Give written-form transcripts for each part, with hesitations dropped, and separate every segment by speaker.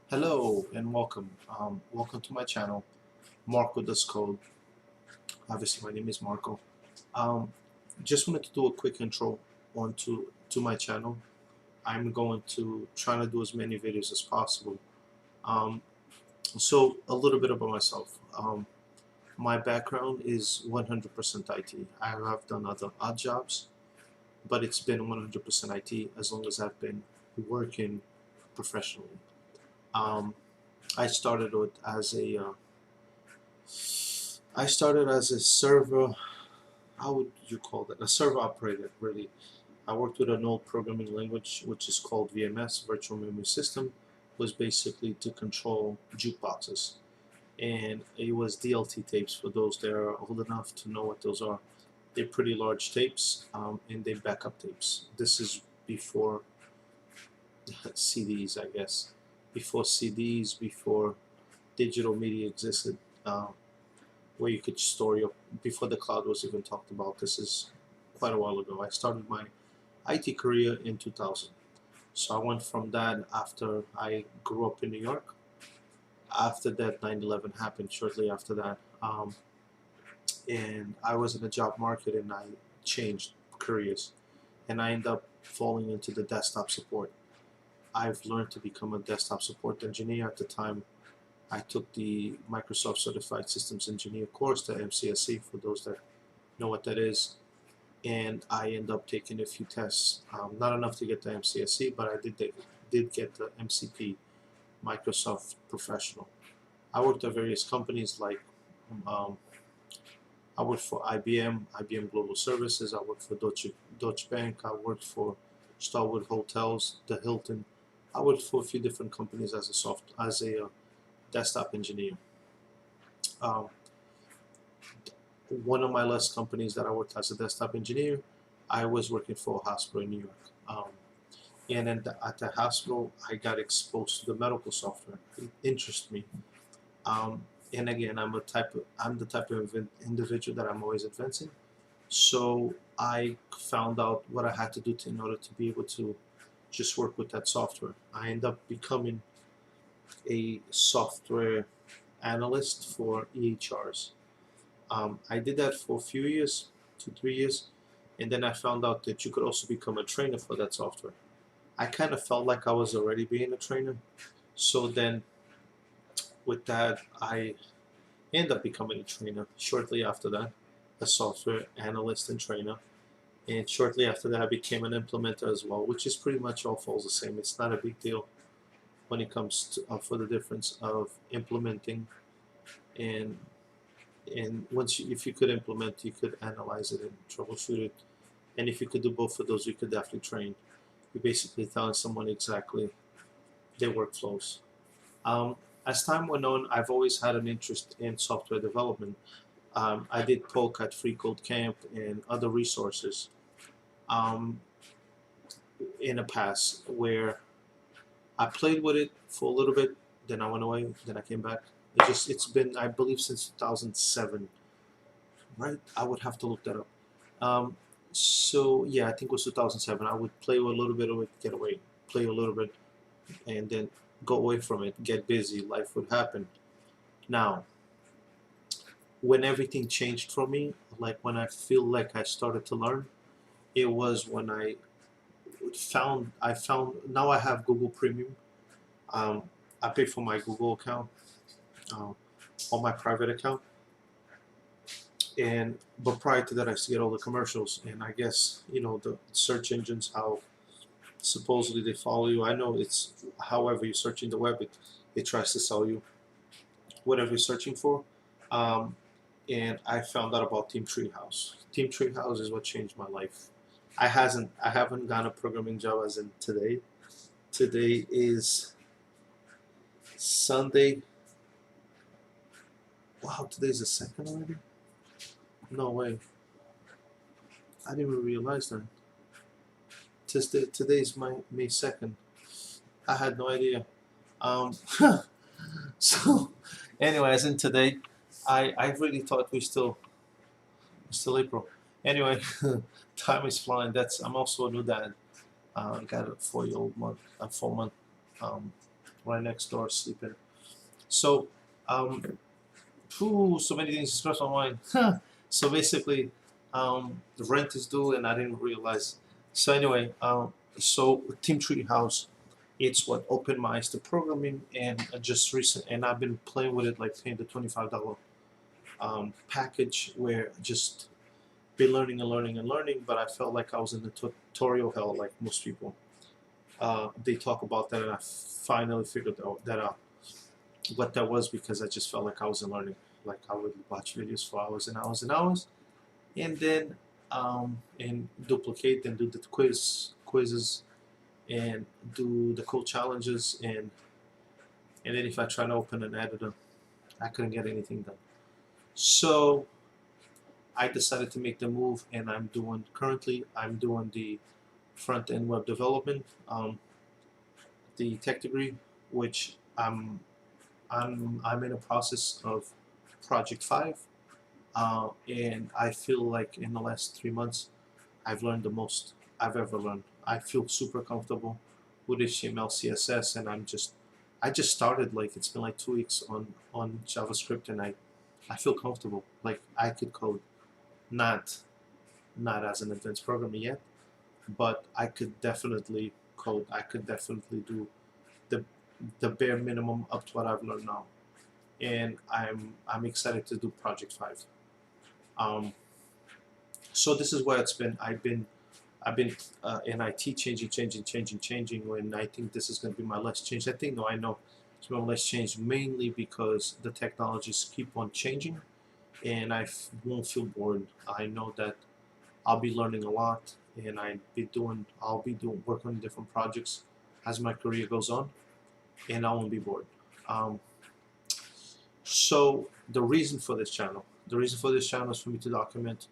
Speaker 1: Hello and welcome. Welcome to my channel, Marco Does Code. Obviously, my name is Marco. Um, just wanted to do a quick intro onto my channel. I'm going to try to do as many videos as possible. Um, so a little bit about myself. My background is 100% IT. I have done other odd jobs, but it's been 100% IT as long as I've been working professionally. Um, I started as a server. How would you call that? A server operator, really. I worked with an old programming language which is called VMS, Virtual Memory System. Was basically to control jukeboxes, and it was DLT tapes. For those that are old enough to know what those are, they're pretty large tapes, and they backup tapes. This is before CDs, I guess. Before CDs, before digital media existed. Where you could store your, before the cloud was even talked about. This is quite a while ago. I started my IT career in 2000. So I went from that after I grew up in New York. After that, 9/11 happened shortly after that. And I was in the job market and I changed careers. And I ended up falling into the desktop support. I've learned to become a desktop support engineer. At the time, I took the Microsoft Certified Systems Engineer course, the MCSE, for those that know what that is. And I ended up taking a few tests. Not enough to get the MCSE, but I did get the MCP, Microsoft Professional. I worked at various companies like um, I worked for IBM Global Services. I worked for Deutsche Bank. I worked for Starwood Hotels, the Hilton. I worked for a few different companies as a desktop engineer. Um, one of my last companies that I worked as a desktop engineer, I was working for a hospital in New York. And then at the hospital, I got exposed to the medical software. It interested me. Um, and again, I'm the type of individual that I'm always advancing. So I found out what I had to do in order to be able to just work with that software. I ended up becoming a software analyst for EHRs. I did that for a few years, 2, 3 years, and then I found out that you could also become a trainer for that software. I kind of felt like I was already being a trainer, so then with that, I ended up becoming a trainer shortly after that, a software analyst and trainer. And shortly after that, I became an implementer as well, which is pretty much all falls the same. It's not a big deal when it comes to for the difference of implementing and once if you could implement, you could analyze it and troubleshoot it. And if you could do both of those, you could definitely train. You're basically telling someone exactly their workflows. Um, as time went on, I've always had an interest in software development. I did poke at Free Code Camp and other resources um, in the past where I played with it for a little bit, then I went away, then I came back. It's been, I believe, since 2007, right? I would have to look that up. So yeah, I think it was 2007. I would play a little bit of it, get away, play a little bit, and then go away from it, get busy. Life would happen. Now, when everything changed for me, like when I feel like I started to learn, it was when I found now I have Google Premium. Um, I pay for my Google account uh, on my private account, and but prior to that, I used to get all the commercials, and I guess the search engines, how supposedly they follow you. I know it's however you're searching the web, it tries to sell you whatever you're searching for. Um, and I found out about Team Treehouse. Team Treehouse is what changed my life. I haven't gotten a programming job as in today. Today is Sunday. Wow, today's the second already? No way. I didn't even realize that. Today's May 2nd. I had no idea. Um, so, anyway, as in today, I really thought still April. Anyway, time is flying. I'm also a new dad. I got a 4-year-old month, a 4 month um, right next door sleeping. So, so many things express my mind. So basically, the rent is due, and I didn't realize. So anyway, so Team Treehouse, it's what opened my eyes to programming, and just recent, and I've been playing with it, like paying the $25 package, where I just been learning and learning and learning. But I felt like I was in the tutorial hell, like most people. They talk about that, and I finally figured that out what that was, because I just felt like I wasn't learning. Like I would watch videos for hours and hours and hours, and then and duplicate and do the quizzes and do the code challenges, and then if I try to open an editor, I couldn't get anything done. So I decided to make the move, and I'm doing the front-end web development, the tech degree, which I'm in a process of project 5, and I feel like in the last 3 months I've learned the most I've ever learned. I feel super comfortable with HTML, CSS, and I just started, like it's been like 2 weeks on JavaScript, and I feel comfortable. Like I could code, not as an advanced programmer yet, but I could definitely code. I could definitely do the the bare minimum up to what I've learned now, and I'm excited to do Project 5. Um, so this is where it's been. I've been in IT changing. When I think this is going to be my last change. I know it's my last change, mainly because the technologies keep on changing, and won't feel bored. I know that I'll be learning a lot, and I'll be doing work on different projects as my career goes on, and I won't be bored. Um, so the reason for this channel is for me to document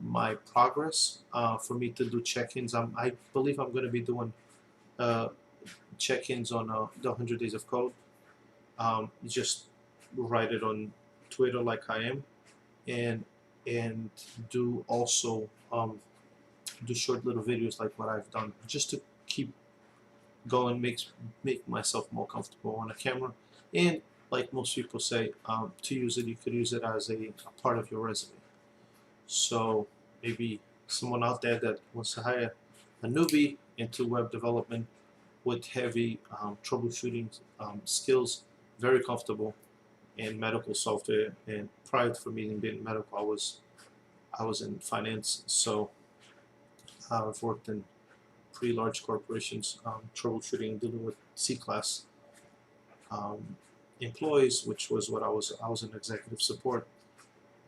Speaker 1: my progress, for me to do check-ins. I believe I'm going to be doing uh, check-ins on the 100 days of code. Just write it on Twitter like I am, and do also do short little videos like what I've done, just to keep going, make myself more comfortable on a camera. And like most people say, to use it, you could use it as a part of your resume. So maybe someone out there that wants to hire a newbie into web development with heavy troubleshooting skills, very comfortable in medical software. And prior to me being medical, I was in finance, so I've worked in pretty large corporations, troubleshooting, dealing with C-class employees, which was what I was. I was in executive support.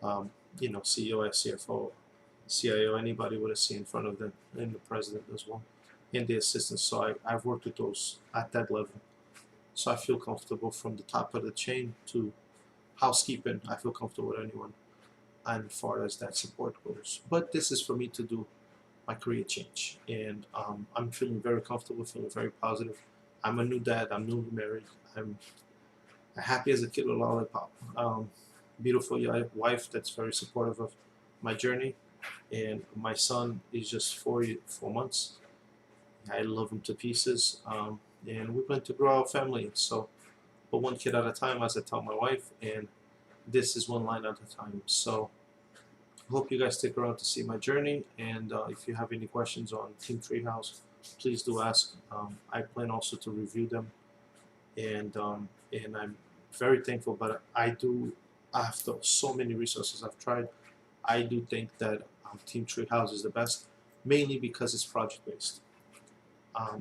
Speaker 1: CEO, CFO, CIO, anybody with a C in front of them, and the president as well, and the assistants. So I've worked with those at that level. So I feel comfortable from the top of the chain to housekeeping. I feel comfortable with anyone, and as far as that support goes. But this is for me to do my career change, and I'm feeling very comfortable, feeling very positive. I'm a new dad. I'm newly married. I'm happy as a kid with a lollipop. Beautiful wife that's very supportive of my journey, and my son is just 4 months. I love him to pieces, and we plan to grow our family. So, but one kid at a time, as I tell my wife, and this is one line at a time. So, hope you guys stick around to see my journey, and if you have any questions on Team Treehouse, please do ask. I plan also to review them, and I'm very thankful. But after so many resources I've tried, I do think that Team Treehouse is the best, mainly because it's project based,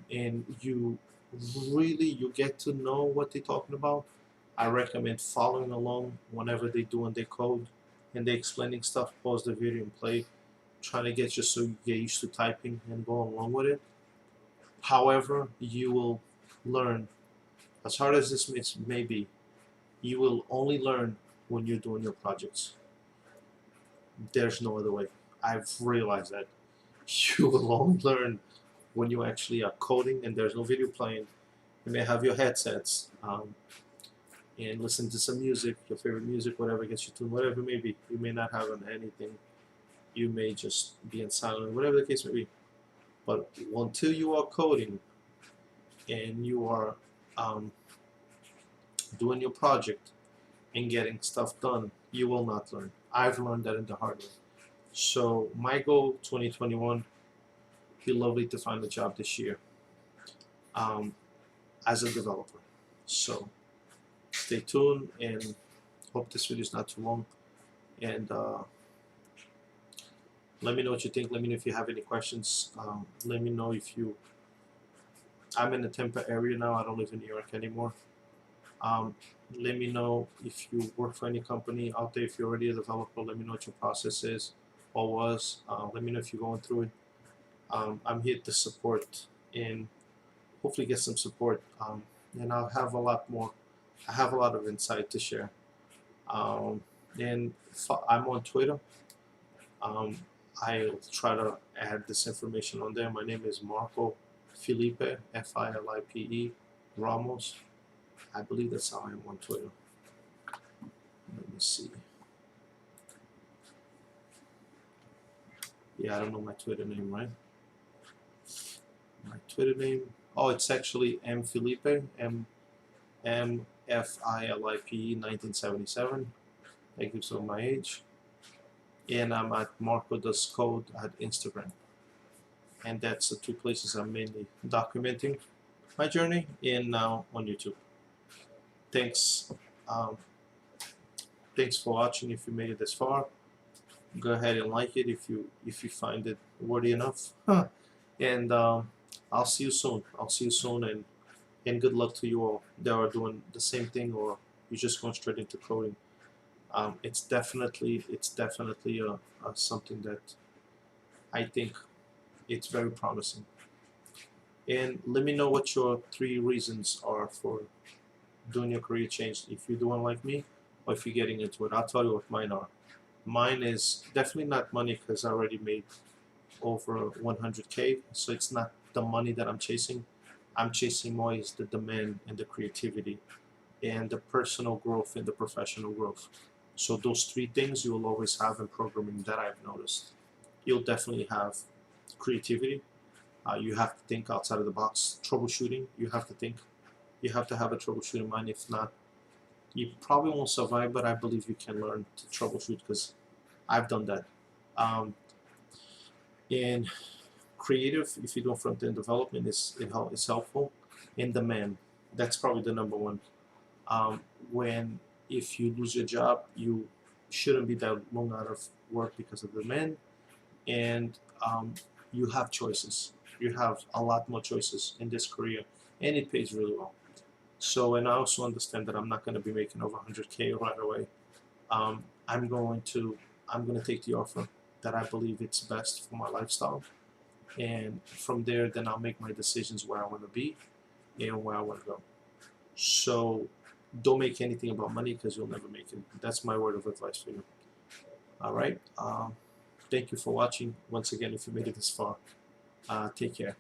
Speaker 1: and you get to know what they're talking about. I recommend following along whenever they're doing their code and they're explaining stuff. Pause the video and play, trying to get you so you get used to typing and go along with it. However, you will learn, as hard as this may be, you will only learn when you're doing your projects. There's no other way. I've realized that you will only learn when you actually are coding and there's no video playing. You may have your headsets and listen to some music, your favorite music, whatever gets you tuned, whatever it may be. You may not have anything. You may just be in silence, whatever the case may be. But until you are coding and you are doing your project and getting stuff done, you will not learn. I've learned that in the hard way. So my goal 2021, be lovely to find a job this year as a developer. So stay tuned and hope this video is not too long. And let me know what you think. Let me know if you have any questions. Let me know if you. I'm in the Tampa area now. I don't live in New York anymore. Let me know if you work for any company out there. If you're already a developer, let me know what your process is or was. Let me know if you're going through it. I'm here to support and hopefully get some support. And I'll have a lot more. I have a lot of insight to share. And I'm on Twitter. I'll try to add this information on there. My name is Marco Filipe, Filipe Ramos. I believe that's how I am on Twitter. Let me see. Yeah, I don't know my Twitter name, right? My Twitter name. Oh, it's actually M Filipe, M F I L I P 1977. That gives you my age. And I'm at Marco Does Code at Instagram. And that's the two places I'm mainly documenting my journey, and now on YouTube. Thanks. Thanks for watching. If you made it this far, go ahead and like it if you find it worthy enough. And I'll see you soon. I'll see you soon, and good luck to you all that are doing the same thing or you're just going straight into coding. It's definitely something that I think it's very promising. And let me know what your 3 reasons are for doing your career change, if you're doing like me or if you're getting into it. I'll tell you what mine are. Mine is definitely not money, because I already made over 100K, so it's not the money that I'm chasing. I'm chasing more is the demand and the creativity and the personal growth and the professional growth. So those 3 things you will always have in programming that I've noticed. You'll definitely have creativity. You have to think outside of the box. Troubleshooting, you have to think. You have to have a troubleshooting mind. If not, you probably won't survive, but I believe you can learn to troubleshoot, because I've done that. And creative, if you're doing front-end development, it's helpful. And demand, that's probably the number one. If you lose your job, you shouldn't be that long out of work because of demand. And you have choices. You have a lot more choices in this career, and it pays really well. So, and I also understand that I'm not going to be making over 100K right away. I'm going to take the offer that I believe it's best for my lifestyle, and from there, then I'll make my decisions where I want to be and where I want to go. So, don't make anything about money, because you'll never make it. That's my word of advice for you. All right. Thank you for watching. Once again, if you made it this far, take care.